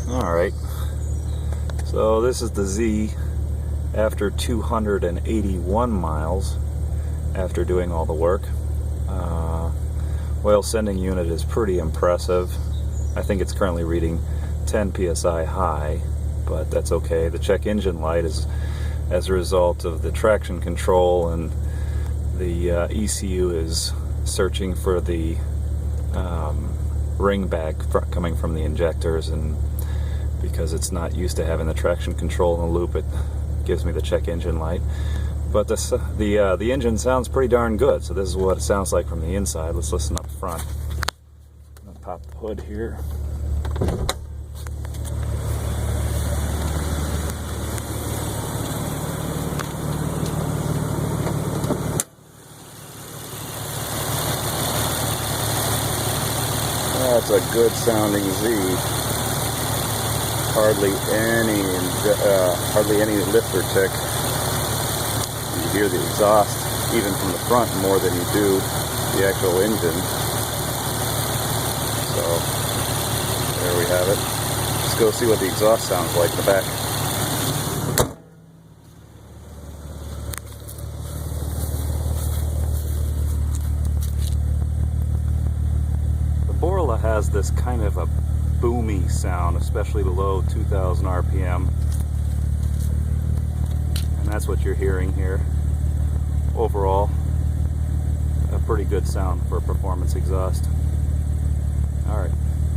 Alright, so this is the Z after 281 miles after doing all the work. Oil sending unit is pretty impressive. I think it's currently reading 10 psi high, but that's okay. The check engine light is as a result of the traction control, and the ECU is searching for the ring back coming from the injectors, and because it's not used to having the traction control in the loop, it gives me the check engine light. But the engine sounds pretty darn good, so this is what it sounds like from the inside. Let's listen up front. I'm gonna pop the hood here. That's a good sounding Z. Hardly any lift or tick. You hear the exhaust even from the front more than you do the actual engine. So there we have it. Let's go see what the exhaust sounds like in the back. Borla has this kind of a boomy sound, especially below 2,000 RPM, and that's what you're hearing here. Overall, a pretty good sound for a performance exhaust. Alright.